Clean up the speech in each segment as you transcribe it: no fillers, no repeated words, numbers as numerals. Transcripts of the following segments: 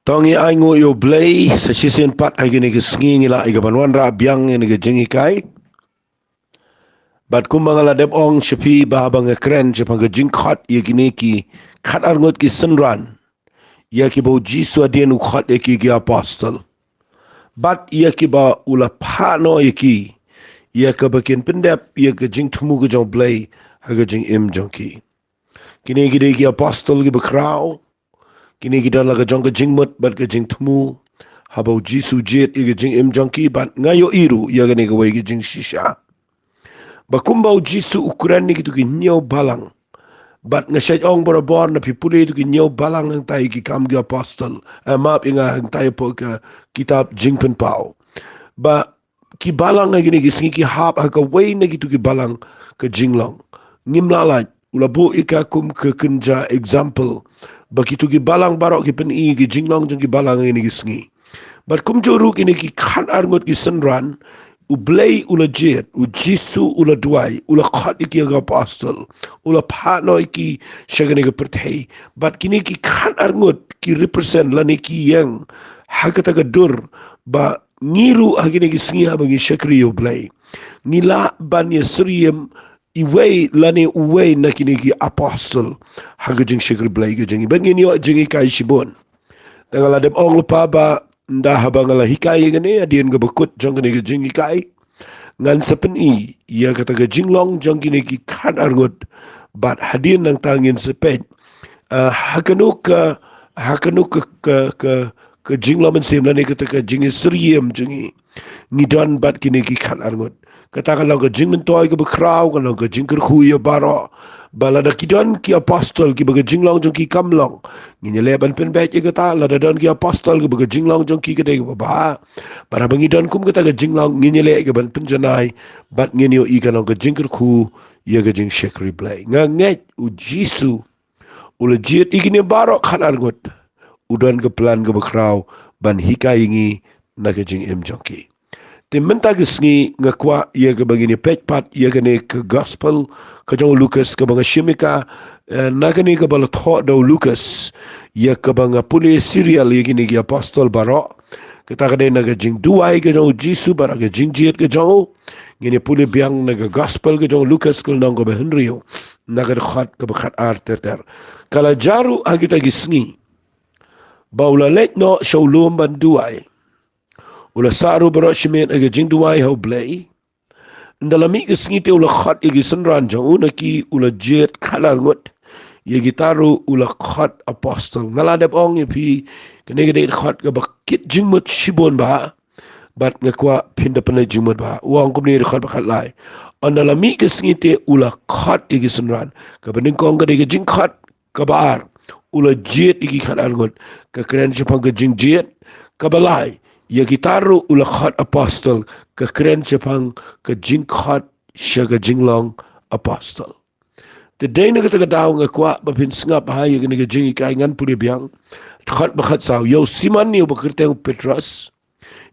Tongi aingo yo Blei sa sisen pat ay gini kesengi ngila iga banwan ra biang ni ga jengi kai. Bat kumbang ala dep ong shepi ba bang kren chepang ga jing Khot ye gini ki khat arngot ki senran. Ya ki bo jisu adien u Khot ye ki apostle. Bat ya ki ba ula pano ye ki ya ka bakin pendep ya ka jing tumu ga jong Blei ha ga jing im jong ki. Kini gide ki apostle ki bakrao. Kini kita laga jong ka jing mut bat ka jing tumu. Habau jisu jet iga jing im jongki bat ngayo iru ya gani ka wai jing shisha. Bakumbau jisu ukuran ni kitu ki nyau balang. Bat ngasyaj ong borabor na pipuli itu ki nyau balang ang tayo ki kam ki apostol. Maaf inga ang tayo po ka kitab jing penpao. Ba ki balang nga gini ki singi ki hap ha ka wai na kitu ki balang ka jinglong. Ngimlalat ulabu ika kum ke kenja example. Ba kitu ki balang barok ki pen i ki jinglong jong ki balang ini ki singi. But kum joruk ini ki khan arngot ki senran u Blei ula jet u jisu ula duai ula Khot iki aga apostle ula phano iki shagani ga perthei but kini ki khan arngot ki represent lani ki yang hakata ga dur ba ngiru agini ki singi abangi shakri u Blei ngila ban ye sriem iway lani uway na kini ki apostle hagajing shakri Blei ga jingi bangin yo jingi kai shibon tangala dem ong lupa ba nda habang ala hikai gani adien ga bakut jong gani ga jing hikai ngan sepen i ia kata ga jinglong jong gini ki khan arngot bat hadien nang tangin sepet hakanuk ka jinglong men sem lani kata ka jingi seriem jingi ngidon bat kini ki khan arngot kata kalau ka jing mentoy ka bakraw kalau ka jing kerhu ya baro balada kidon ki apostol ki baga jinglong jong ki kamlong nginyele ban pen bet ye kata lada don ki apostol ki baga jinglong jong ki kede ba para bangidon kum kata ga jinglong nginyele ke ban pen janai bat nginyo i kanong ka jing kerhu ye ga jing shekri Blei nganget u jisu ula jiet igini baro khan arngot udon ke plan ke bakraw ban hikaingi na ka jing em jong ki Timenta gisngi ngakwa ia ke bagini pekpat ia kene ke gospel ke jong Lucas ke banga shimika nagani ke bala tho do Lucas ia ke banga puli serial ia kini ke apostol baro kita kene naga jing duai ke jong jisu bara ke jing jiet ke jong ngini puli biang naga gospel ke jong Lucas ke nang ke Henrio naga Khot ke bakhat ar ter kala jaru agita gisngi baula letno showlum ban duai ula saru baro shimen aga jing duai hau Blei ndalami ke singite ula Khot igi senran jong una ki ula jet khalar ngot ye gitaru ula Khot apostol ngaladep ong pi kenegede Khot ga bakit jingmut shibon ba bat ngakwa pinda pena jingmut ba uang kumni Khot bakhat lai andalami ke singite ula Khot igi senran ka bening kong ga de jing Khot ka baar ula jet igi khalar ngot ka kren chapang ga jing jet ka balai ya gitaru ula Khot apostol ke keren Jepang ke jing Khot syaga jinglong apostol. Today na kata daw nga kwa bapin sngap ha ya gani jing kai ngan puli biang Khot bakhat saw yo Simon yo bakirte Petrus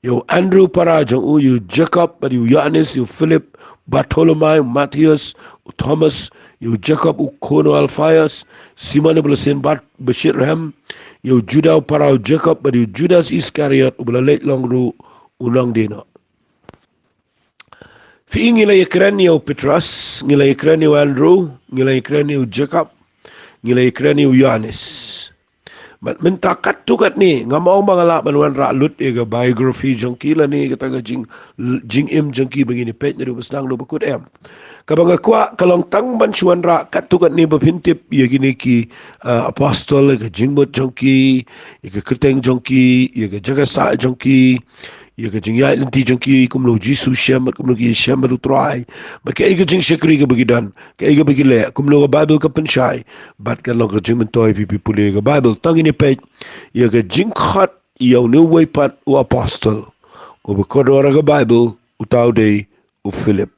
yo Andrew para jong yo Jacob yo Yohanes yo Philip Bartholomew Matthias Thomas yo Jacob Kono Alphaeus Simon belasen bat Bashirham yo Judah para Jacob yo Judas Iscariot ubala late long ru unang dino fi ngila ikran yo Petrus ngila ikran yo Andrew ngila ikran yo Jacob ngila ikran yo Yohanes mat mentakat tukat ni ngamau mangala banwan ra lut ega biography jongki la ni kata jing im jongki begini pet ni besnang do bakut em kabanga kwa kalong tang ban chuan ra kat tukat ni bapintip ye gini ki apostol ke jingbot jongki ke kerteng jongki ke jaga sa jongki ye ke jing ya nanti jongki kumlo jisu shem kumlo ki shem ru trai ba ke ke jing shekri ke begidan ke bagi le kumlo bible ka penshai bat kan lo ke jing mentoy pi puli ke bible tang ini page ye ke jing Khot yo new way pat u apostle ko be kodora ke bible utau de u Philip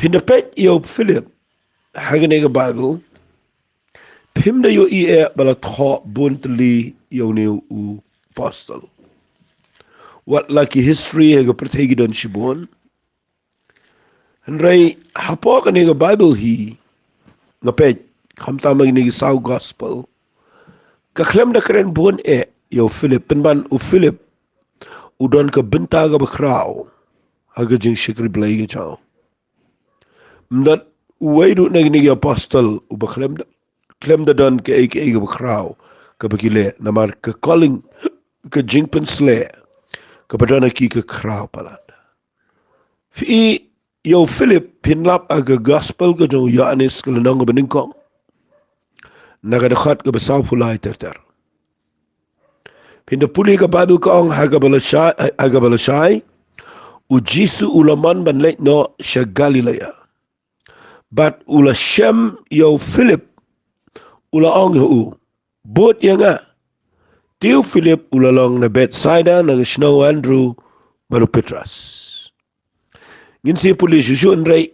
pinda page yo Philip hagane ke bible pimda yo bala tho buntli yo new u apostle what lucky history ga pertegi don shibon Henry hapo ka ni Bible hi ngapet kamta mag ni saw gospel ka klem da karen bon yo Philip penban u Philip udon ke benta ga bakrao haga jing shikri Blei ga chao mdat waidu nagi apostle u klem da don ke ga bakrao ke bagile namar ke calling ke jing pensle ke badana ki ke krao palat fi yo Philip pinlap aga gospel ga jo Yohanes ke lenong beningkong naga de Khot ke besau fulai ter pinda puli ke Bible kong haga balasai u Jisu ulaman ban lek no sha Galilea but ula shem yo Philip ula ong u bot yanga tiu Philip ula long na Bethsaida na Snow Andrew baru Petrus ngin si puli susu nrei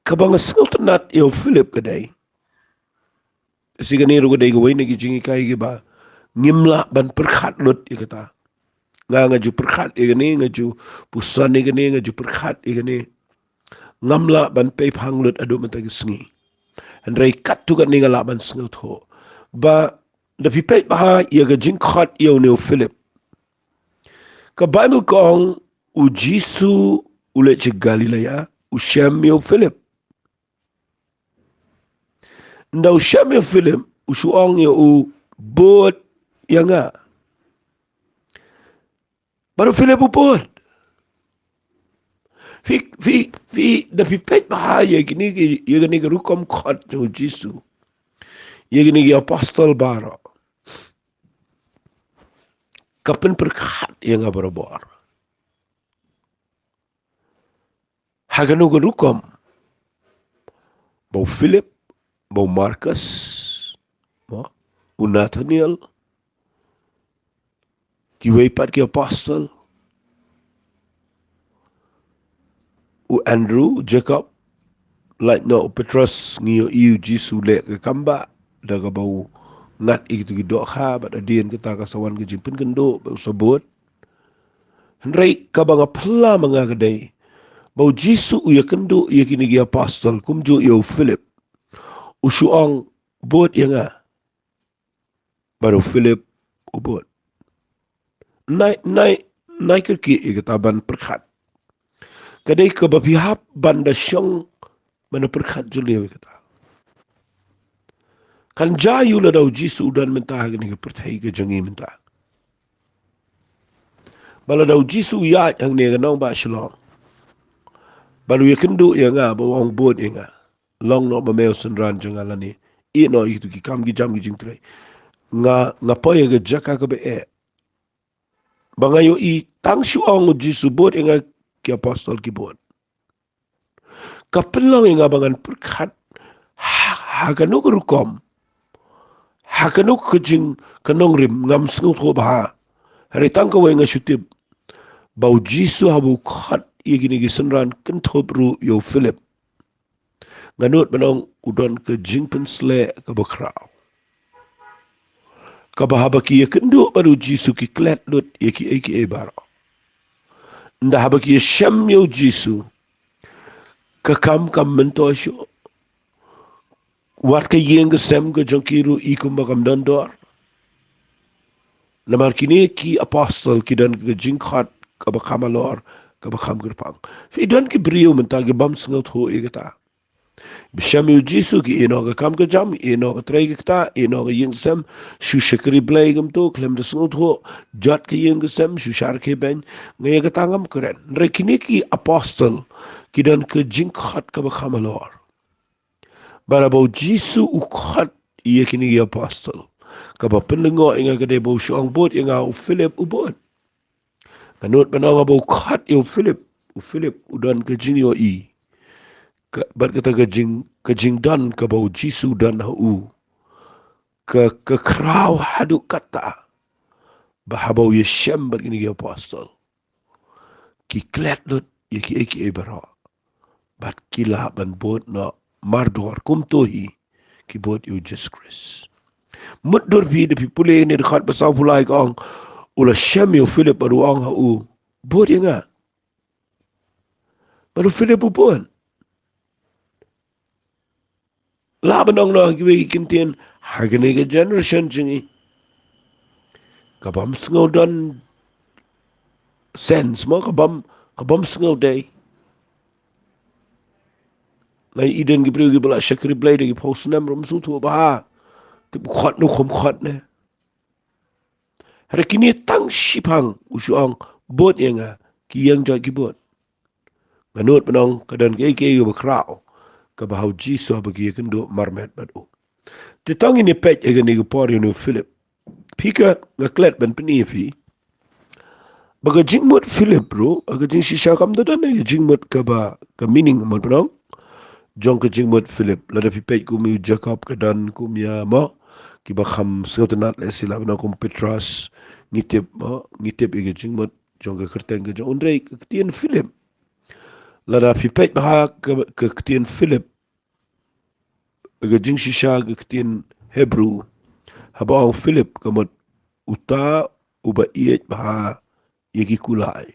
kabang nat yo Philip kadai sigani ru kadai gawai nagi jingi kai gi ba ngimla ban perkhat lut ikata ngaju perkhat igani ngaju pusan igani ngaju perkhat igani ngamla ban pe phanglut adu matagi sngi andrei kat tu kan ningala ban sngut ho ba da pipet ba ya ga jing Khot yo ne Philip ka Bible kong u Jisu ule che Galilea u shem yo Philip nda u shem yo Philip u suong yo u bot yanga baru Philip u bot fi da pipet ba ya gini rukom Khot yo Jisu ya gini apostol baro kapan perkhat yang abarabor haganu rukom bau Philip bau Marcus u Nathaniel kiwai pat ki apostol u Andrew Jacob like no Petrus ngiyo iu Jisu le ke kamba daga bau ngat itu gido kha bat adien kita kasawan ke jimpin kendo bau sebut henrei kabanga pla manga kedai bau Jisu u ya kendo ya kini gi apostol kumjo yo Philip usuong bot yanga baru Philip ubot nai kerki ikataban perkhat kadai ke bapihap banda syong mana perkhat julio kata kan jayu la dau Jisu dan mentah gini ke pertai ke jangi mentah bala dau Jisu ya yang ni ganong ba shalom balu ya kendu ya nga bawang bot ya nga long no mameo senran jangalani i no itu ki kam gi jam gi jing tre nga po ya ga jaka ka be bangayo i tang shu ong Jisu bot ya nga ki apostol ki bot kapelong ya nga bangan perkhat hakanu rukom hakanu kejing kanong rim ngam sengut ho ba hari tang ka nga shutib bau Jisu habu Khot ye gini gi senran kentop ru yo Philip nganut manong udon ke jingpen sle ke bakrau ka bahaba ki ye kendu baru Jisu ki klet lut ye ki baro nda haba ki ye shem yo Jisu ka kam mentosho wat ke yeng sem ke jongkiru ikum bakam dondor namar kini ki apostol ki dan ke jing Khot ka bakamalor ka bakam gerpang fi dan ki brio mentagi bam sengot ho igata Bishami Jisu ki ino ka kam ka jam ino ka trai kita ino ka yeng sem shu shikri Blei gam to klem da snut ho jat ka yeng sem shu shar ke ben ngay ka tangam keren rekini ki apostol ki dan ka jing Khot ka bakamalor barabau Jisu u Khot iya kini ki apostol ka ba pendengo inga ka de bau shuang bot inga u Philip u bot kanut benanga bau Khot u Philip u dan ka jing yo i bat kata kejing dan ke bau Jisu dan hu ke krau hadu kata bahabau yeshem begini apostol ki klet lut ye ki ebara bat kila ban bot na mardor kum tohi ki bot yo Jesus Christ mudur bi de pipule ni dekat besau pulai kong ula shem yo Philip baru ang hu bot nga baru Philip bot la benong no kiwi kintin hagene ke generation jingi kabam sngau dan sense mo kabam sngau day ngai iden gi priu gi bala shakri Blei de gi post nam rum su tu ba ke khot nu khom khot ne hari kini tang shipang usuang bot yenga ki yang jot gi bot manut penong kadan ke gi bakrao ka bahau jisu bagi kendo marmet badu ti tong ini pet egen ni por you Philip pika ngaklet ben penifi baga jingmut Philip bro aga jing shisha kam da ne jingmut ka ba ka meaning mo penong jong ka jingmut Philip la da pipet ku mi Jacob kadan ku mia mo ki ba kham sautanat le sila na kum Petras ngitip ege jingmut jong ka kerteng ka jong undrei ka tien Philip la da pipet ba ka tien Philip ege jing shisha ka tien Hebrew habang Philip kamot uta uba iet ba yegi kulai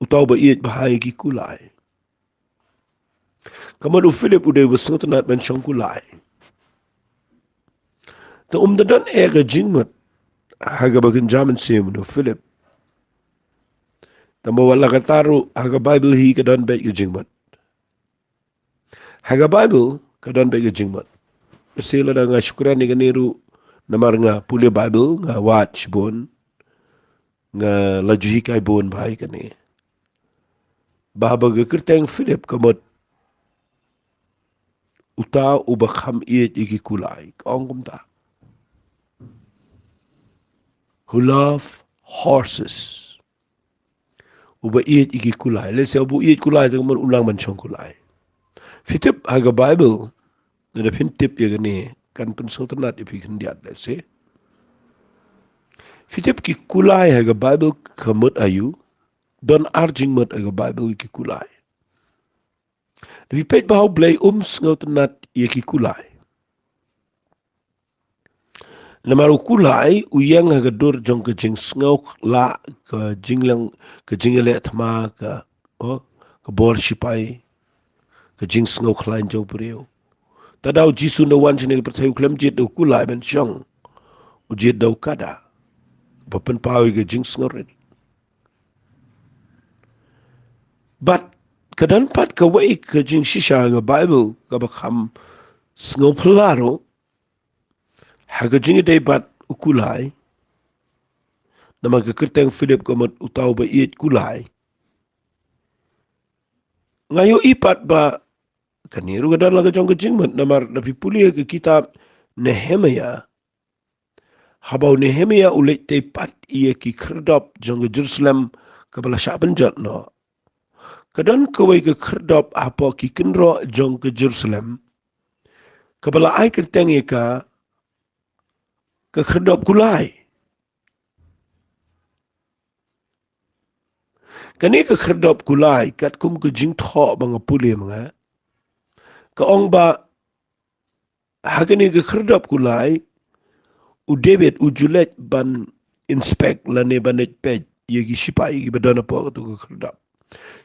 uta uba iet ba yegi kulai kamot Philip udah bersengat ben syang kulai ta dadan ega jingmat haga bagen jaman sim no Philip tamba wala kataru haga Bible hi kadan bet ge jingmat haga Bible kadan bet ge jingmat sila da nga syukran ni ganiru namar nga puli Bible nga watch bon nga lajuhi kai bon bai kani bahaba ge kerteng Philip kamot uta uba kham iet iki kulai ongum ta who love horses uba iet iki kulai le se bu iet kulai ta kamot ulang man chong kulai fitip haga Bible na fintip ye gani kan pensultanat ipi kendiat le se fitip ki kulai haga Bible kamot ayu don arjing mot haga Bible ki kulai Tapi pet bahau Blei ngau tenat ye ki kulai. Namaru kulai uyang haga dur jong ke jing ngau la ke jinglang ke jingale thma ke bor sipai ke jing ngau khlain jong priu. Tadau jisu no wan sini percaya klem jit do kulai ben syong. Ujit dau kada. Bapen pawi ke jing ngau red. But kadan pat ka wai ke jing shisha ga Bible ka bakham ngau pelaro haga jingi day bat ukulai nama ke kerteng Philip kamot utau ba iet kulai ngayo ipat ba kaniru gadan laga jong kejingmat namar napi puli ke kitab Nehemia habau Nehemia ulet te pat ia ki kerdop jong ke Jerusalem kabala syaban jat no kadan kawai ke kerdop apa ki kenro jong ke Jerusalem kabala ai kerteng ika ke kerdop kulai kani ke kerdop kulai kat kum ke jing tho bang puli mga ka ong ba hagani ke kerdop kulai u David u Julet ban inspect lane banet pej yegi sipai gi badana po to ke kerdop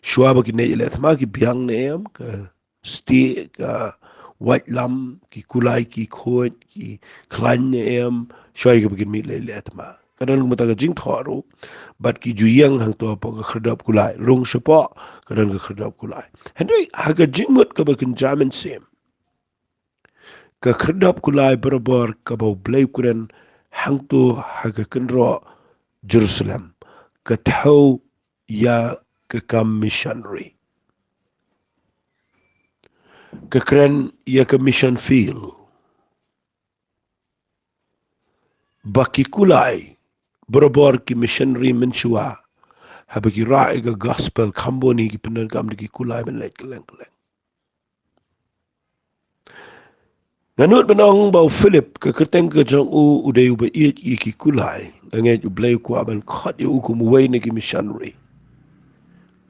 shwa ba ki ne ile thma ki biang ne am ka sti ka white lam ki kulai ki khot ki khlan ne am shwa gi begin mi le le thma kadang mata ka jing thoru bat ki juyang hang to po ka kerdop kulai rung sepo kadang ka kerdop kulai hendai haga jingmut ka bakin jamin sem ka kerdop kulai berabor ka bau Blei kuren hang to haga kenro Jerusalem ka thau ya ka kam missionary ka kren ya ka mission field baki kulai berabor ki missionary menshua habaki ra'i ka gospel kamboni ki penan kam ki kulai men lek leng Nganut benong bau Philip ke kerteng ke jong u udai uba iet ki kulai ngai u Blei ku aban Khot u ku muwei ne ki missionary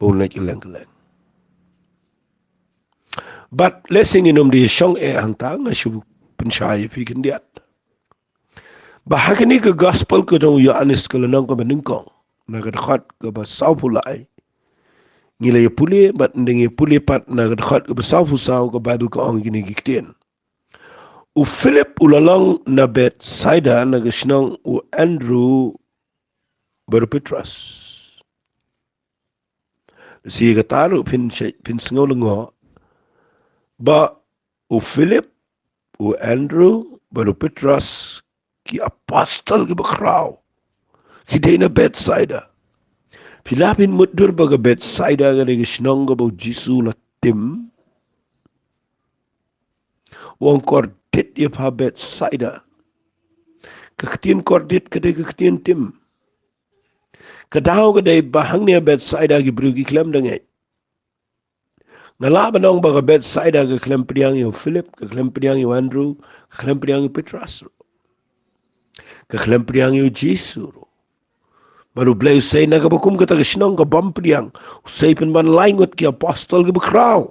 bau lek leng but blessing inum di syong hang ta ngasu pensyai fi kendiat bahagani ke gospel ke jong Yohanes ke lenong ke beningkong na ke Khot ke ba sau pulai ngile puli bat ndingi puli pat na ke Khot ke ba sau ke Bible ke ong gini gikten U Philip ulalang na Bethsaida na gisnang u Andrew baru Petrus. Si kataru pin sengaw lengo ba u Philip u Andrew baru Petrus ki apostol ki bakraw ki na Bethsaida. Pilapin mudur baga Bethsaida ga gisnang ga ba Jisu la tim wong kordit ya pa Bethsaida. Keketian kordit kedai keketian tim. Kadaw kedai bahangnya Bethsaida ki berugi klaim dengai. Ngala banong baga Bethsaida ke klaim pediang yo Philip, ke klaim pediang yo Andrew, ke klaim pediang yo Petrus, ke klaim pediang yo Jisu. Baru Blei usai naga bakum kata kesinong ke bam pediang. Usai penban laingut ki apostol ke bekraw.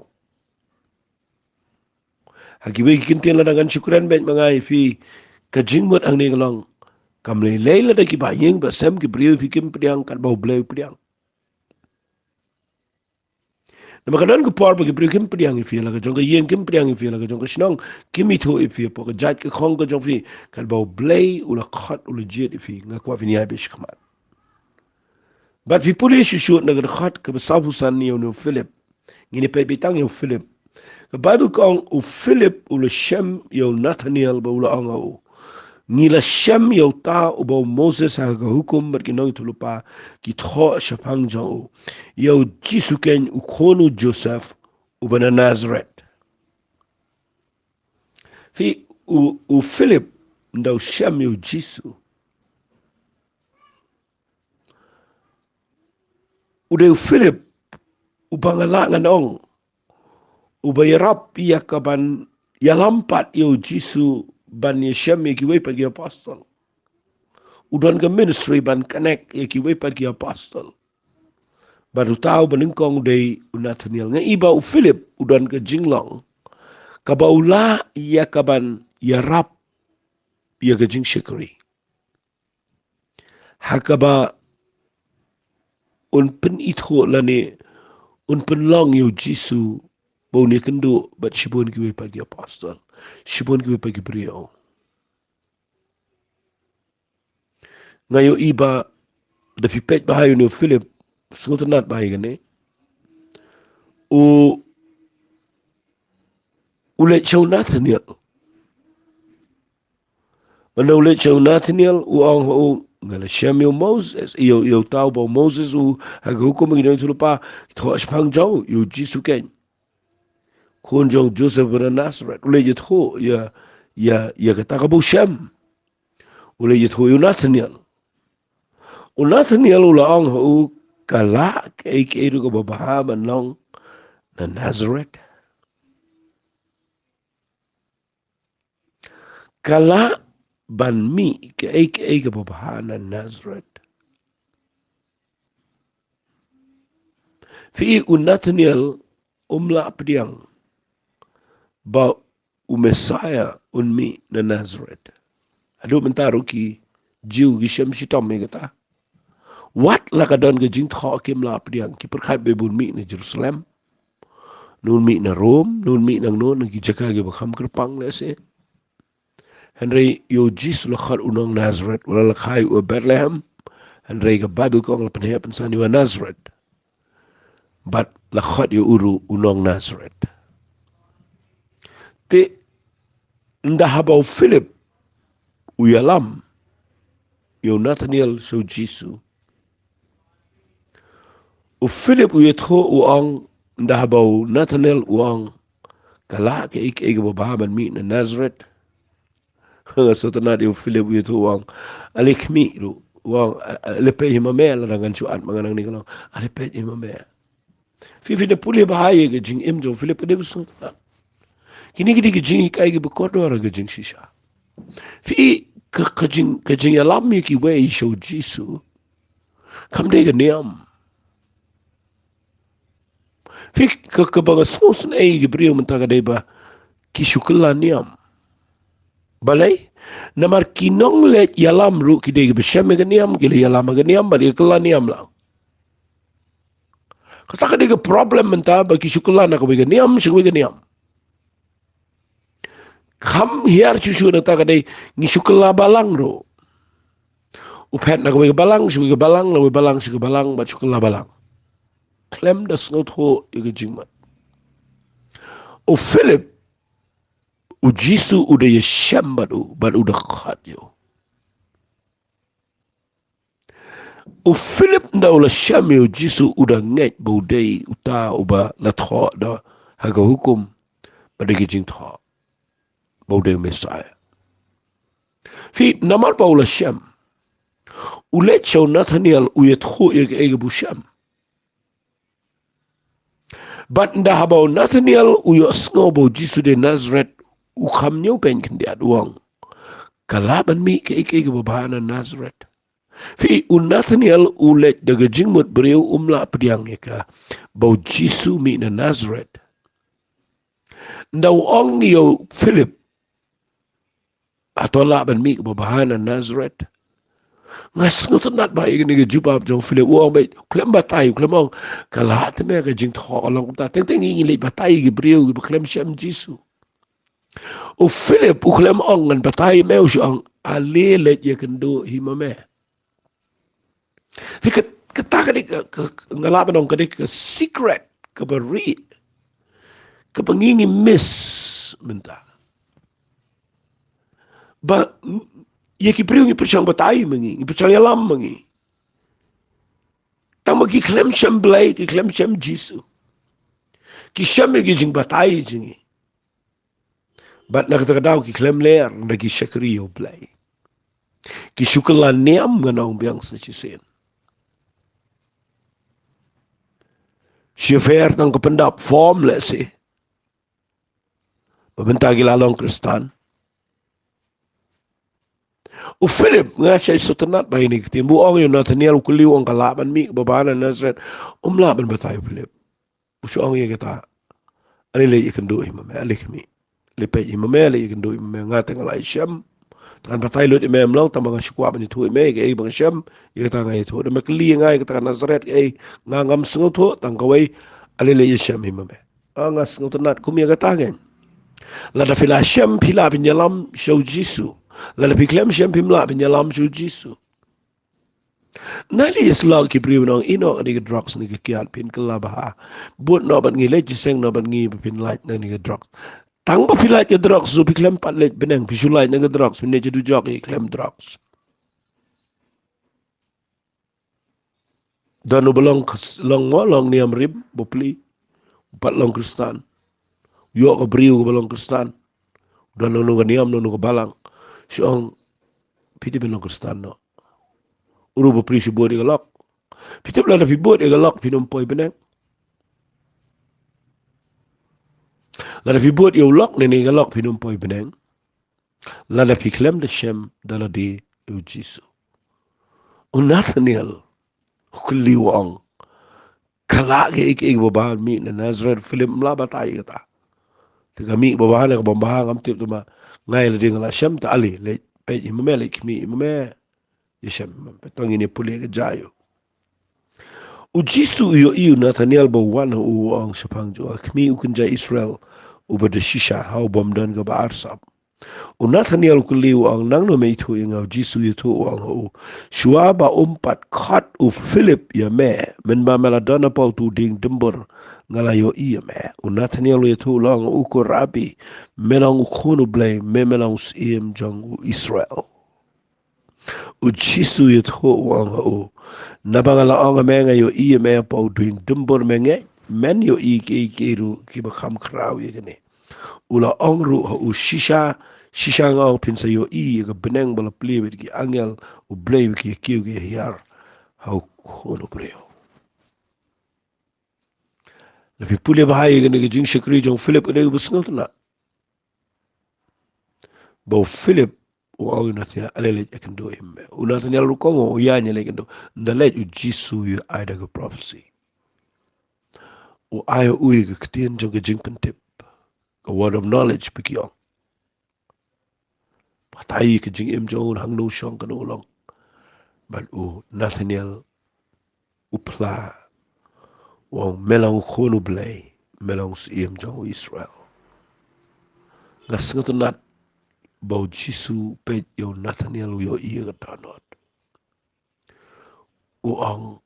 Hakibai kintian ladangan syukuran baik mangai fi kajingmut ang ni kalong. Kamlay layla da ki bayeng basam ki beriu fikim pediang kat bau Blei pediang. Nama kanan ke por bagi beriu kim pediang ifi la kajong ke yeng kim pediang ifi la kajong ke sinong kimi thu ifi po ke jat ke khong kajong fi kat bau Blei ula Khot ula jit ifi ngakwa fi niya bish kamat. But fi puli shusut na Khot ke besafusan ni yo Philip. Ngini pe bitang yo Philip. Ke Bible kong u Philip ula Shem yo Nathaniel ba ula angau. Ngila Shem yo ta u ba Moses ha ka hukum berkinong tulupa ki tho shapang jau. Yo Jisu ken u khonu Joseph u bana Nazareth. Fi u Philip ndau Shem yo Jisu. Udah Philip ubangalangan ong ubayarap iya kaban yalampat yo Jisu ban Yeshem kiway pagi apostol. Udan ke ministry ban connect kiway pagi apostol. Baru tahu beningkong day Nathaniel nga iba u Philip udan ke jinglong kabaula iya kaban yarap iya ke jing shikri. Hakaba unpen itho lani unpen long yo Jisu bau ni kendo bat shibun kiwe pagi apostol shibun kiwe pagi beliau ngayo iba da pipet bahayo ni Philip sungutanat bahay gani u ulet show Nathaniel mana ulet show Nathaniel u ang ho ngala Samuel Moses yo tau ba Moses u hagukum ngino tulupa tho spang jau yo Jisu ken kun jong Joseph bana Nazareth ule yet ho ya kata kabu Shem ule yet ho yo Nathaniel u Nathaniel ula ang ho kala ke du ko babahaman long na Nazareth kala ban mi ke babahaman na Nazareth fi u Nathaniel umla pediang ba u Messiah unmi na Nazareth. Ado mentaru ki jiu ki Shem shitom me kata. Wat la kadon ke jing tho kim la pediang ki perkhat be bun mi na Jerusalem. Nun mi na Rome, nun mi nang nun ki jaka ge bakham kerpang le se. Henry yo jis la khat unong Nazareth wala la khai u Bethlehem. Henry ke Bible kong la penhe pensan yo Nazareth. But la khat yo uru unong Nazareth. Te nda habau Philip uyalam yo Nathaniel so Jisu. U Philip uyetho uang nda habau Nathaniel uang kala ke ik babahaman mi na Nazareth. So tanad yo Philip uyetho uang alikmi ru uang lepe himamel rangan cuat manganang ni kalau alepe himamel. Fifi de puli bahaya ke jing imjo Philip de busung. Kini ke jing kai ke bekodor ke jing shisha. Fi kajing alam mi ki way show Jisu. Kam de ke niam. Fi kebaga snosen ke brio mentaka deba ki shukla niam. Balai namar kinong le yalam ru ki de ke beshem ke niam ki le yalam ke niam ba de kala niam lang. Kata de ke problem menta ba ki shukla na ke niam shukwe ke niam. Kam hiar cucu na ta kadai ni sukela balang ro. Upet na kwe balang su ke balang na we balang su ke balang ba sukela balang. Klem da sngot ho ige jingmat. O Philip u Jisu udah yeshem bad udah khat yo. O Philip nda ula shem yo Jisu udah nget baudei uta uba na tho da haga hukum pada gijing tho baudei Messiah. Fi namar ba ula shem ulet shaw Nathaniel uyet ho ege bu shem. But nda habau Nathaniel uyos ngobo Jisu de Nazareth ukam nyo pen kendi aduang. Kalaban mi ke bahana Nazareth. Fi Nathaniel ulet daga jingmut beriu umla pediang eka bau Jisu mi na Nazareth. Ndau ong niyo Philip atau laban mi ke bahana Nazareth. Ngas ngutunat ba ini ke jubab jong Philip uang baik klem batai klem ong kalat me ke jing tho long ta teng teng ingin le batai ke beriu ke klem syam Jisu. O Philip u klem ong ngan batai me usang ale let ye kendo himame. Fi kata ni ngalaban ong kadi ke secret ke beri ke pengingi miss minta. Ba ye ki priu ngi percang batai mengi, ngi percang yalam mengi. Tang magi klem syam Blei, ki klem syam Jisu. Ki syam ye jing batai jingi. Bat na kata kadau ki klem ler na ki syakriyo Blei. Ki syukala niam nganong biang sa chisen. Syefer tang kependap form le si. Babenta ki lalong Kristan. O Philip nga siya sotenat ba ini ketimbu ong yung Nathaniel kuliw ang kalaban mi babana Nazareth laban ba tayo Philip uso ong yung kita ani le ikan do imame ali kami lepe imame le ikan do imame nga teng ala isyam tan ba tayo lut imam lang tan mga syukwa ba nito imame kay ibang isyam kita nga ito na makli nga kita Nazareth kay nga ngam sungot ho tan kaway ali le isyam imame ang sotenat kumi katagen lada fila syam pila binyalam show Jisu lada piklem syam pimla binyalam show Jisu nali islam ki priu nong ino ni drugs ni kiat pin kalabaha but no ban ngi le jiseng no ban ngi pin light ni drugs tang ba pilat ke drugs zo piklem pat le benang pisulai ni drugs ni jedu jok ki klem drugs dan no belong long mo long ni amrib bopli pat long Kristan yo ko priu ko belong Kristan dan no niam no balang siong piti belong Kristan no uru bo prisi bo galak pitip la fi bo galak pinom poi beneng la fi bo yo lok ne galak pinom poi beneng la fi klem de shem dala di u Jisu Nathaniel kulli wang kala ke ik baba mi na Nazareth film la batai kata tiga mi baba le ko bamba ngam tip ma ngai le ding la shem ta ali le pe imame le kimi imame yeshem petong ini puli ke jayo u Jisu yo iu Nathaniel bo wan u ang sepang jo kmi u kunja Israel u bada shisha hau bom dan ga ba arsap u Nathaniel kuliu ang nang no mei thu inga Jisu yo thu ang ho shua ba umpat Khot u Philip ya me men ba meladona pa tu ding dembur ngala yo i me u Nathaniel yo thu lang u ko rabi melang khunu Blei me melang sim jong u Israel u Jisu yo thu ang ho nabangala ong menga yo i me pa duing dembur menge men yo i ke ru ki ba kham kraw ye ne ula ong ru u shisha nga pinsa yo i ga beneng bala ple ki angel u Blei ki ki hiar hau khono breo la fi pule ba haye ne jing shakri jong Philip ne busngot na bo Philip o na tia alele ekendo imme una tanya lu kongo o yanya le kendo ndale u Jisu yu aida ga prophecy o ayo ui ga ktien jong jing pentip a word of knowledge pikyo patai ke jing im jong hang no shong kan ulong but u Nathaniel u pla o melang khonu Blei melang im jong Israel ngasngot nat bau Jisu pet yo Nathaniel yo iya ketanot. Uang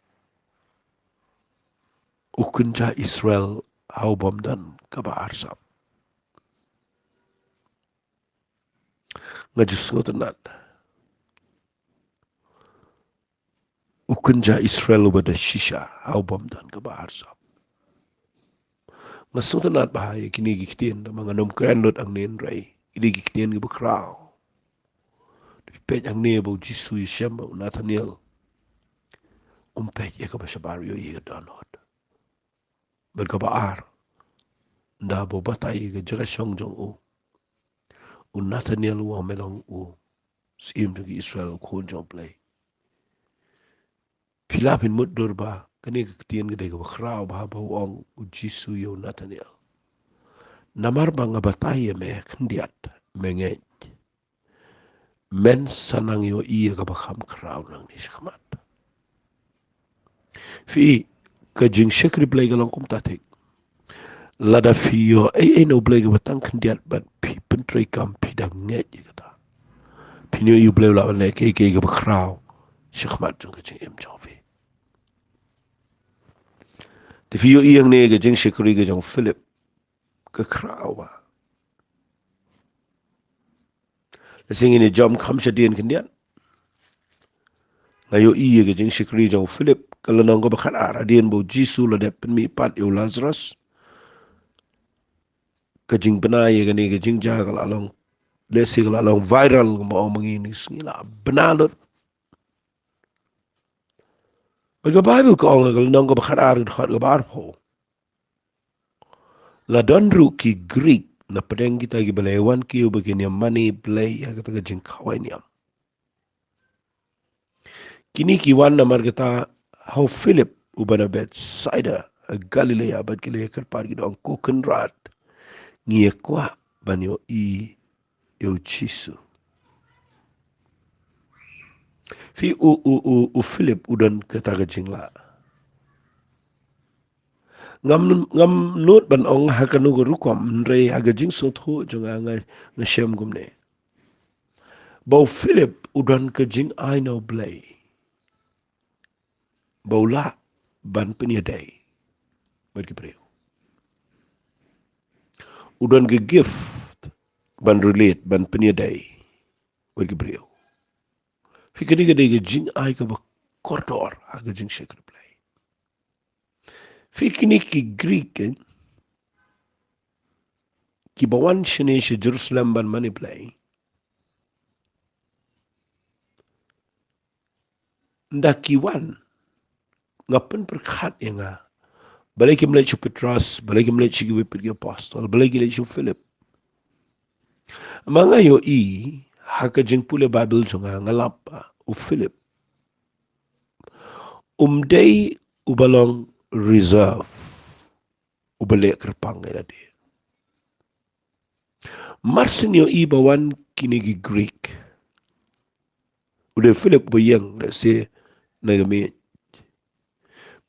ukunja Israel haubam dan kabarsap. Ngajus ngotenat. Ukunja Israel ubada shisha haubam dan kabarsap. Ngasutenat bahaya kini giktian da manganom krendot ang nenray. Ini giktian gibakraw. Pet ang ne bau Jisu Yishem bau Nathaniel. Pet ya kabasabario iya ketanot. Berkabar. Nda bau batai ke jaga syong jong u. Nathaniel wa melong u. Sim dari Israel kon jong Blei. Pilapin mudur ba. Kani kektian gede ke bakraw bah bau ong u Jisu yo Nathaniel. Namar ba ngabatai me kendiat. Mengej. Men sanang yo iya ka bakam kraw nang ni shkamat. Fi kajing syekri Blei galong kum tatik. Lada fiyo no Blei ka batang kendiat bat pi pentri kam pidang ngej kata. Pinyo yu Blei lawan le ke ka bakraw. Shkamat jong kajing em jong fi. Di fiyo iyang ne kajing syekri kajong Philip ka kraw ba. Lasing ini jom kam syadian kendiat. Ngayo iya kajing syekri jong Philip kalau nang ko bakat aradian bau Jisu la dep mi pat yo Lazarus. Kajing benai kani kajing jagal along lesi kalau along viral mau mengini sila benalot. Baga Bible ko ang kalau nang ko bakat arad khat ko barpo. La donru ki Greek na pedeng kita gi balewan ki begini money Blei ya kata kajing kawan yam. Kini kiwan na margata how Philip ubana bet Saida Galilea bat kile kerpar gi dong kukenrat ngie kwa banyo i yo Jisu. Fi u Philip udan kata kajing la. Ngam not ban ong hakanu gurukom nrei agajing sotho jonga ngashem gumne. Bau Philip udan kajing I know Blei. Bau la ban penyadai. Berkipreo. Udan ke gift ban relate ban penyadai. Berkipreo. Fikir ni kajing I ka kortor agajing syekar Blei. Fikir ni ki Greek ki bawan shene she Jerusalem ban mani Blei. Ndakiwan ngapen perkhat yang balai ki mlai Petrus, balai ki mlai ki pergi apostol, balai ki mlai Philip. Manga yo i haka jing pule Bible jonga ngalap u Philip. Umdei ubalong reserve. Ubalik kerpang ila di. Marsin yo i bawan kinigi Greek. Udah Philip bayang let's say nagami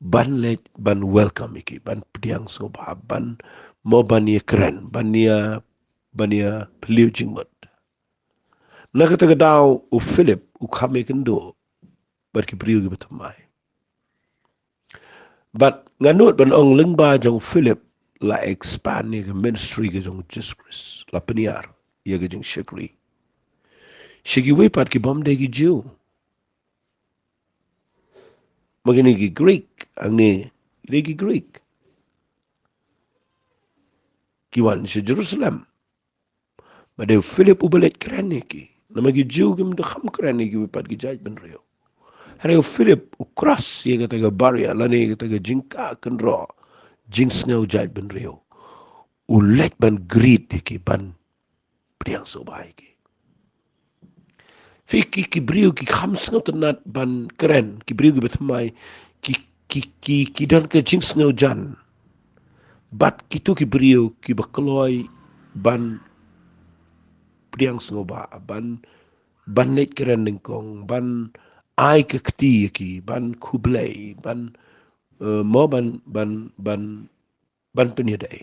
ban let ban welcome iki ban pediang so ban mo bania keren bania peliu jingmot. Nakata daw u Philip u kami kendo barki priu gi betamai. But nganut ban ong lengba jong Philip la expand ni ministry ke jong Jesus Christ la peniar ia ke jong syekri. Syeki we pat ki bom de gi Jew. Magini gi Greek ang ni gi Greek. Kiwan si Jerusalem. Made Philip ubelet keren ni ki. Nama gi Jew kim de kham keren ni ki we pat gi jaj ben reo. Hari Philip ukras ia kata ga barya lani kata ga jingka kenro jings ngau jaj ben reo. Ulet ban greed ki ban priang so bai ki. Fiki ki brio ki khams ngau tenat ban keren ki brio ki betmai ki dan ke jings ngau jan. Bat kitu ki brio ki bakloi ban priang so ba ban net keren ningkong ban ai ke keti ki ban kublai ban mo ban penyedai.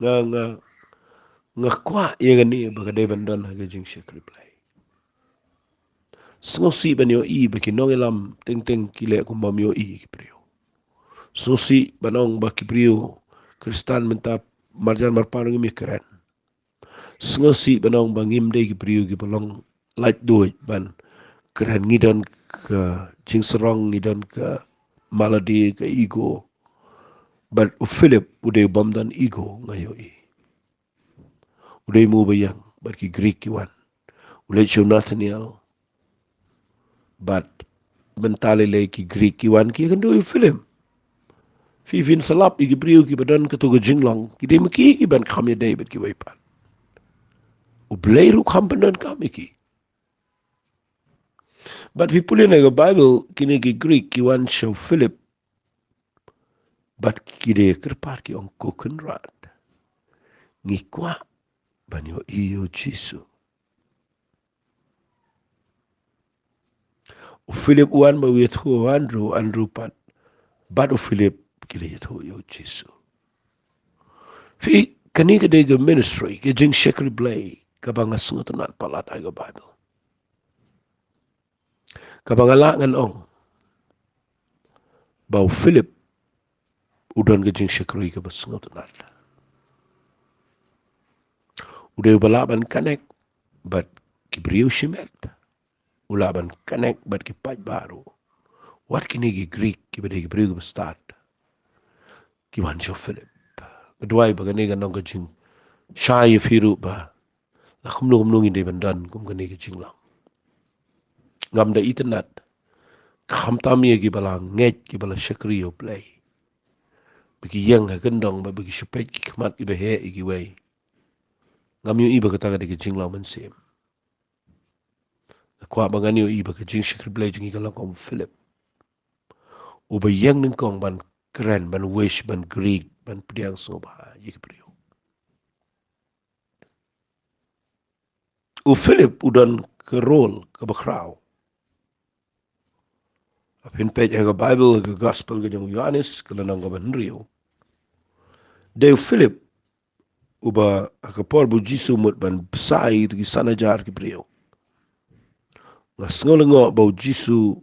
Nga ngakwa yegani bagade bandan haga jing shekri Blei. Sngosi banyo I baki nongelam teng kile kumbamyo I kiprio. Sngosi banong baki prio kristan menta marjan marparang mikren. Sngosi banong bangim de kiprio kipalong light doit ban keren ngidan ke jing serong ngidan ke maladi ke ego. But Philip udah bamdan ego ngayo I. Udah mu bayang baki Greek kiwan. Udah show Nathaniel. But mentale le ki Greek kiwan ki kan do film. Fifin salap i gibriu ki badan katuga jinglong ki de maki ki ban khamya David ki waipan. U Blei ru khampandan kami ki. But fi pulin na Bible kini ki Greek kiwan show Philip. But ki de kerpar ki ong kokun rat. Ngikwa banyo iyo Jisu. U Philip wan ma wet ho Andrew pat. But u Philip kili yet ho yo Jisu. Fi kani ka de ministry ke jing shekri Blei kabanga sungutan at palat ay Bible. Kabangalangan ong bau Philip udan ke jing shekri ka basungutan at. Udah balaban kanek but kibriu shimet. Ulaban kanek but kipat baru. What kini ki Greek kibade kibriu ka start. Kiwan show Philip. Kedua bagani ka nong ka jing shy firu ba. Kumnung hindi bandan kum kani ka jing lang. Ngam da internet. Khamtami ki bala nget ki bala shekri yo Blei. Bagi yang ha gendong ba bagi shupet ki kmat ki behe ki wei. Ngam yu iba kata ka jing lang mansim. Kwa bangani yu iba ka jing shekri Blei jing ikalang kom Philip. Uba yang ning kong ban keren ban wish ban Greek ban priang soba yik priyo. U Philip udan ke role ke bakraw. Apin page ga Bible ga gospel ga jong Yohanes kala nang ga ban riyo. De Philip uba akapor bu Jisu mut ban sai ki sanajar ki priyo. Ngas ngolengo ba Jisu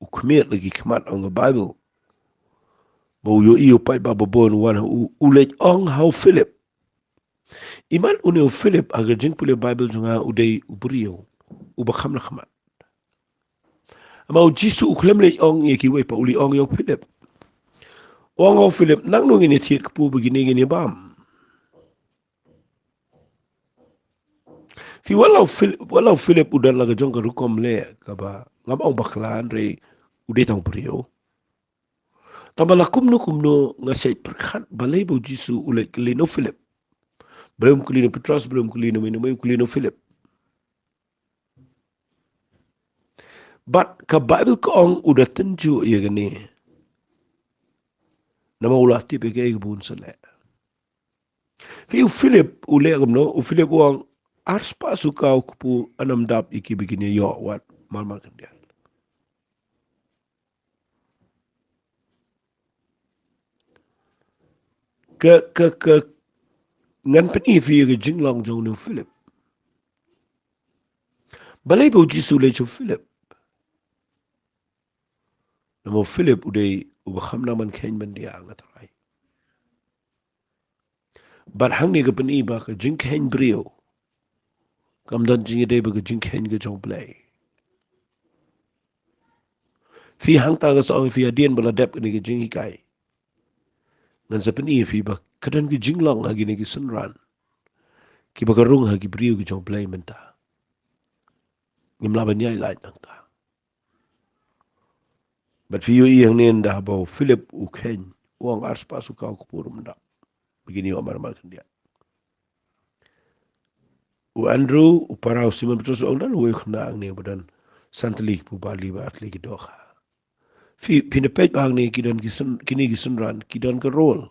ukmiet lagi kmat ang ga Bible. Ba yo iyo pai ba bon wan ulet ong how Philip. Iman uneo Philip aga jing pule Bible junga udai ubriyo uba khamna khamat. Ama Jisu uklem le ong ye ki we pa uli ong yo Philip. Ong o Philip nang nung ini tiet kepu begini gini bam. Fi walau Philip udan laga jong ka rukom le kaba ngam ong baklan re udai tang ubriyo. Tambala kumno ngasay perkhat balay bo Jisu ulit kulino Philip. Belum kulino Petrus, belum kulino minumay kulino Philip. But ka Bible ko ong udah tenju ya gani. Nama ulah tipe ke ibun sele. Fi Philip ule agam Philip uang arspa suka kupu anam dap iki begini yo wat mal dia. Ke ngan peni fi ke jinglong jong ni Philip. Balay bo Jisu le Philip. Nama Philip udah ubaham naman kain mandia angatay. But hang ni ka peni ba ka jing kain brio. Kamdan jing ide ba ka jing kain ka jong Blei. Fi hang ta ka sa fi adien bala dep ni ka jing ikai. Ngan sa peni fi ba kadan ki jinglong hagi ni ki sunran. Ki ba karung hagi brio ki jong Blei menta. Ngimlaban niya ilait nang ka. But fi yu iyang niyan dah ba Philip u kain. Uang arspa suka kupurum da. Begini wa marmal kandian. U Andrew u parau Simon Petrus u dan u khna ang ni badan santlik pu bali ba atli ki doha. Fi pinapet bang ni kidan kini ki sunran kidan ka role.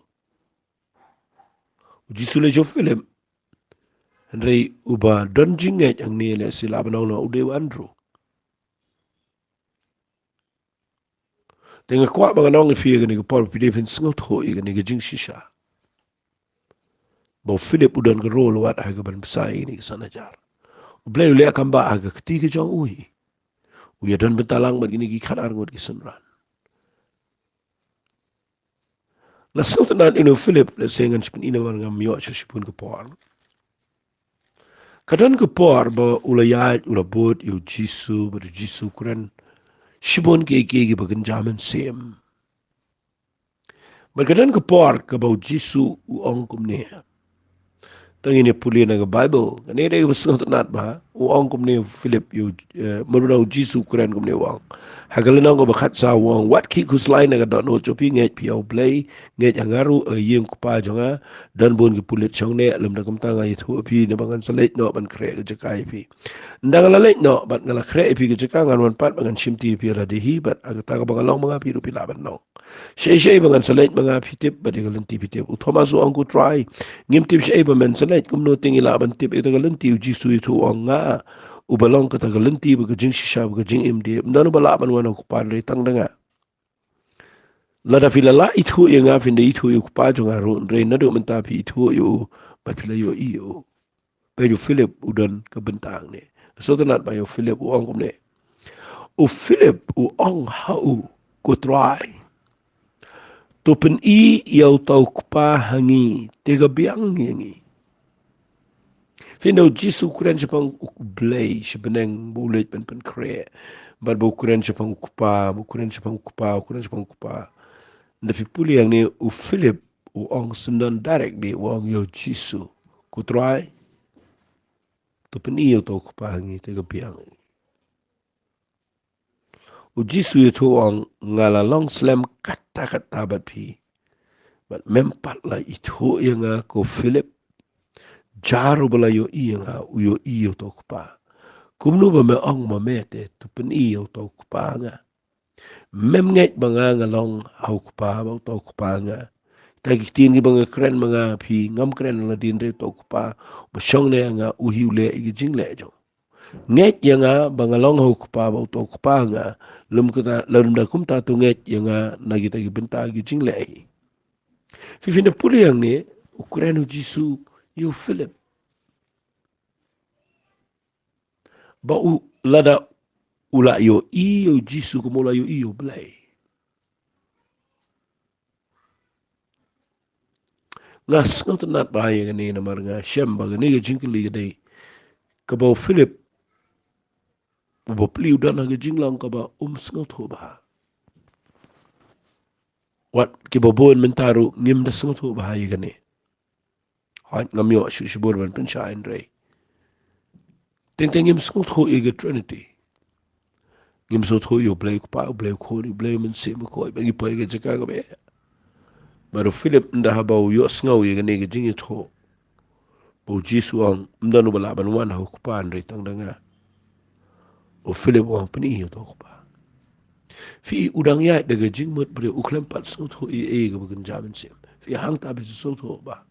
Jisu le jo Philip. Henry uba don jinget ang ni le sila banau na ude Andrew. Tenga kwa bang nong fi ga ni ko Paul pide fin singot ho i ga ni ga jing shisha. Bau Philip udan ke role wat haga ban besai ini sana jar. Blei ulia kamba haga ketiga jong ui. Uya dan bentalang bat ini ki khanar ngot ki sunran. Na sultanan inu Philip le sengan spin ina war ngam yo sipun ke por. Kadan ke por ba ulayat ula bot yu Jisu ba Jisu kuran sipun ke bagan jaman sem. Berkadan ke por ke bau Jisu uong kumne. Tangi ni puli na Bible. Kani dia besar tenat bah. Uang kumne Philip yu merunau Jisu kuran kumne uang. Hagalenang ko bakat sa uang. Wat ki kuslai na kadon no copi ngai piau Blei ngai angaru yang kupa jonga dan bun ki pulit chong ne lem da kamtanga itu pi na bangan salet no ban kre ke jakai pi. Ndang la leit no bat ngala kre pi ke jakai ngan wan pat bangan simti pi la dehi bat agata ka bangalong mga pi rupi laban no. Shay bangan salet mga pitip bat galenti pitip. Thomas uang ku try ngim tip shay bamen salet kumno tingi laban tip ita galenti Jisu itu uang nga ubalong kata galenti ba jing shisha ba jing imdi ndano ba laban wana ku pan re tang danga. Lada fila la itu yang nga finde itu yu ku pa jonga ro re nado mentapi itu yu bat fila yu iyo. Bayu Philip udan ke bentang ni. So tenat bayu Philip uang kumne. U Philip uang hau ku try. Tupen i yau tau kupa hangi tega biang yangi. Fino Jisu kuren sepang Blei sebeneng bulet pen kre. Bad bu kuren sepang kupa, bu kuren sepang kupa, kuren sepang kupa. Tapi puli yang ni u Philip u ong sendan direct di uang yo Jisu. Ku try. Tupen i yau tau kupa hangi tega biang. U Jisu itu ong ngalalong slam kata-kata bat pi. Bat mempat lah itu yang aku Philip jaru bala yo nga uyo iyo to kupa. Kumnu ba me ong mamete tupen iyo to kupa nga. Mem nget banga ngalong hau kupa ba to kupa nga. Tagitin gi banga kren mga pi ngam kren la din re to kupa. Basyong ne nga uhiu le igi jing le jo. Nget nga bangalong hau kupa ba to kupa nga. Lum kata larum da kum ta tu nget nga nagita gi benta gi jing le. Fifina puli yang ni ukuran Jisu yo Philip. Bau lada ula yo iyo Jisu kumula yo iyo Blei. Ngas ngau tenat bahaya gani namar nga syam bagani ga jingkeli gadai. Kabau Philip ubo pli udan ga jinglang kaba ngau tho bah. Wat kibabon mentaru ngim da ngau tho bahaya gani. Hat ngamyo shibor ban pensyain rei. Teng ngim ngau tho iga Trinity. Ngim so tho yo Blei kupa Blei khori Blei men se mo khoi bagi pai ga jaka ga be. Baru Philip nda habau yo ngau ye gani ga jingi tho. Bau Jisu ang mdanu balaban wan hau kupan rei tang danga. O Philip ang penihi to kupa. Fi udang ya daga jingmut bre uklam pat so tho ga bagan jamin sim. Fi hang ta bi so tho ba.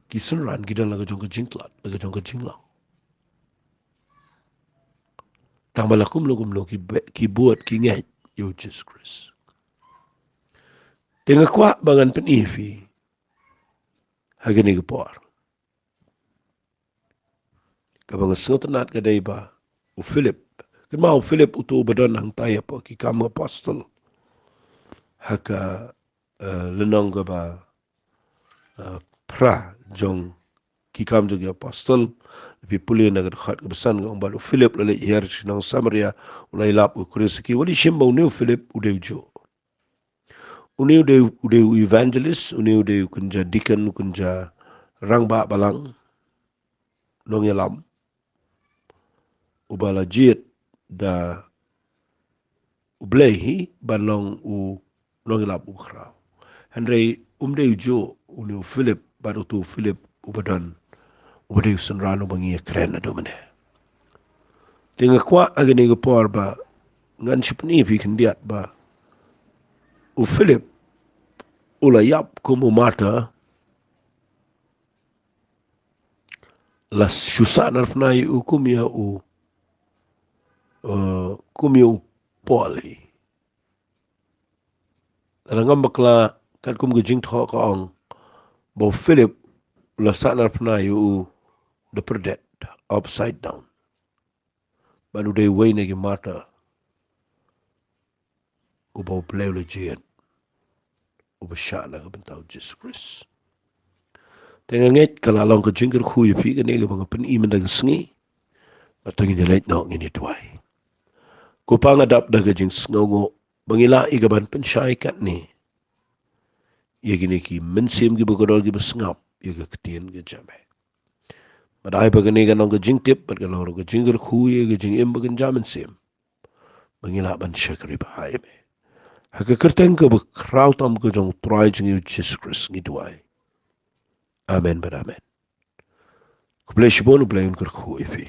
Ki sunran gidan laga jong ka jingklat laga jong ka jinglang. Tang balakum lo ki buat ki ngai yo Jesus Christ. Tengah kwa bangan penihi fi hagani gepor. Kabang sotenat kadai ba u Philip. Kemau Philip utu badan hang taya pa ki kam apostol. Haka lenong ka ba pra jong ki kam jong apostol. Tapi puli na Khot kebesan ka balu Philip lele hier nang Samaria ulai lap u kurisiki wali shimbau new Philip udeu jo. Uni udeu evangelist, uni udeu kunja deacon kunja rangba balang nong yalam. Ubala jit da Blei balong u nongilap ukra. Henry umde jo unu Philip baru tu Philip ubadan ubade sunrano bangi keren ado mane. Tinga kwa agani gapor ba ngan sipni fi kendiat ba u Philip ula yap kumu mata las susana fnai u kumia u kumia poli. Dalam bakla kan kum gejing tho ka ong bo Philip la sanar pna yu the perdet upside down. Balu day way na gi mata ubaw play le jian uba shala ga bentaw Jesus Christ. Tenga nget kala long ka jingker khu yu fi ga ne ga bang pen iman da sngi batang ni late no ngini twai. Ko panga dap da ga jing sngongo bangila igaban pen shai kat ni. Ye gini ki mensim gi bukodol gi besngap ye ga ketien ga jame. Madai bagani ga nong ga jing tip bat ga nong ga jingker khu ye ga jing im bagan jamen sim. Bangila ban shakri bahai me. Haka kerteng ka bakraw tam ka jong try jing yu Jesus Christ ngi duai. Amen but amen. Ku bless you bon blame ker khu ifi.